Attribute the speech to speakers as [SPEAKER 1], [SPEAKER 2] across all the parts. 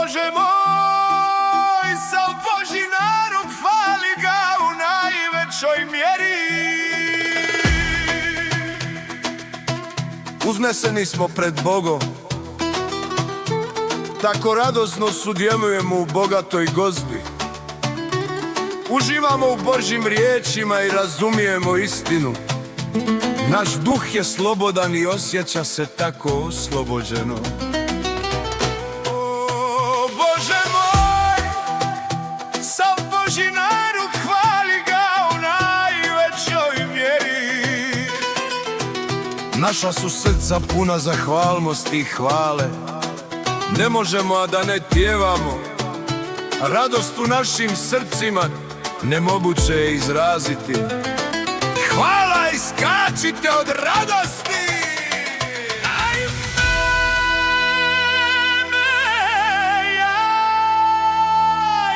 [SPEAKER 1] Bože moj, sav Božji narod hvali ga u najvećoj mjeri. Uzneseni smo pred Bogom, tako radosno sudjelujemo u bogatoj gozbi. Uživamo u Božjim riječima i razumijemo istinu. Naš duh je slobodan i osjeća se tako oslobođeno. O Bože moj, sav Božji narod hvali ga u najvećoj mjeri. Naša su srca puna zahvalnosti i hvale. Ne možemo a da ne pjevamo. Radost u našim srcima nemoguće je izraziti. Hvala i skačite od radosti!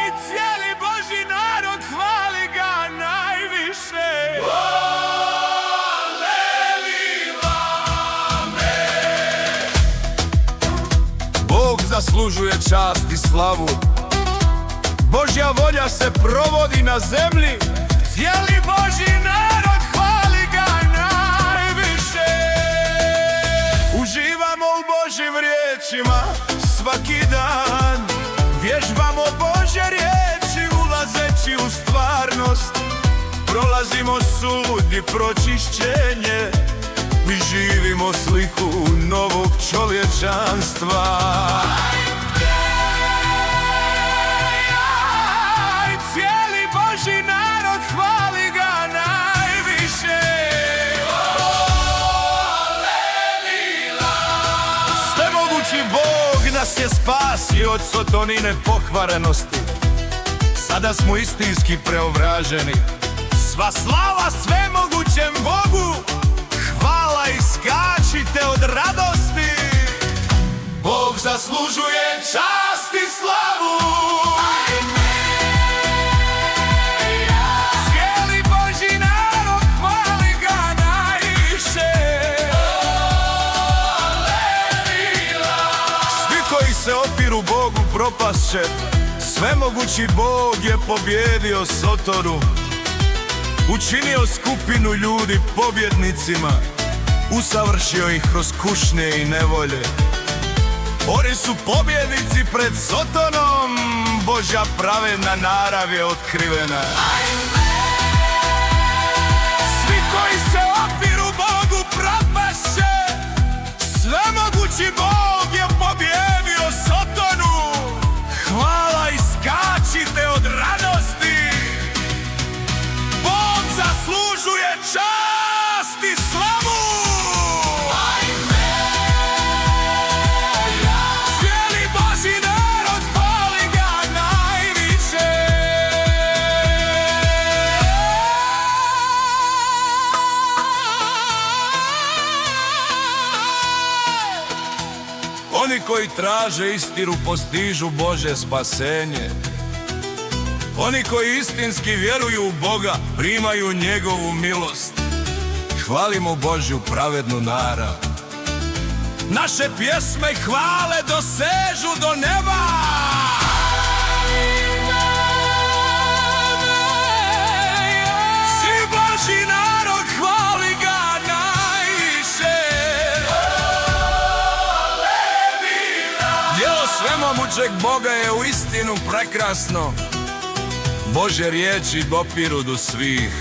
[SPEAKER 1] I cijeli Božji narod hvali ga najviše. Bog zaslužuje čast i slavu. Božja volja se provodi na zemlji. Cijeli Božji narod hvali ga najviše. Uživamo u Božjim riječima svaki dan. Vježbamo Božje riječi ulazeći u stvarnost. Prolazimo sud i pročišćenje. Mi živimo sliku novog čovječanstva. Božji narod hvali ga najviše. Svemogući Bog nas je spasio od sotonine pokvarenosti. Sada smo istinski preobraženi. Sva slava svemogućem Bogu. Hvala i skačite od radosti. Bog zaslužuje čast i slavu. Se opiru Bogu propast će. Svemogući Bog je pobjedio Sotoru. Učinio skupinu ljudi pobjednicima. Usavršio ih kroz kušnje i nevolje. Oni su pobjednici pred Sotonom. Božja pravedna narav je otkrivena. Svi koji se opiru Bogu propast će. Svemogući Bog je pobjedio Sotonu. Hvala i skačite od radosti. Bog zaslužuje čast i slavu. Cijeli Božji narod hvali ga najviše. Oni koji traže istinu postižu Božje spasenje. Oni koji istinski vjeruju u Boga primaju njegovu milost. Hvalimo Božju pravednu narav. Naše pjesme hvale dosežu do neba. Svi Božji narod hvali ga najviše. Djelo svemogućeg Boga je u istinu prekrasno. Božje riječi dopiru do svih.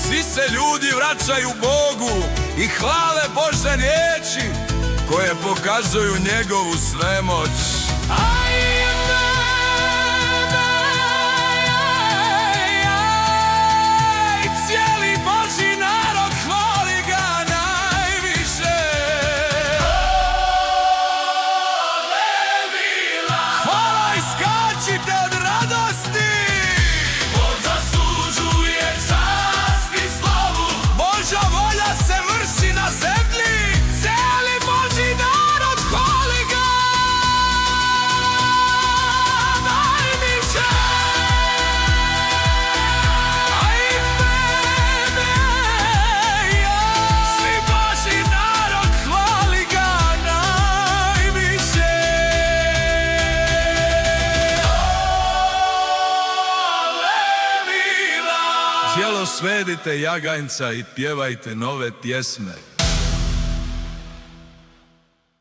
[SPEAKER 1] Svi se ljudi vraćaju Bogu i hvale Božje riječi koje pokazuju njegovu svemoć. Cijeli Božji narod hvali ga najviše. Hvala i skačite od radosti. Bog zaslužuje čast i slavu. Božja volja se vrši na zemlji. Cijeli Božji narod hvali ga.
[SPEAKER 2] Malo svedite jaganjca i pjevajte nove pjesme.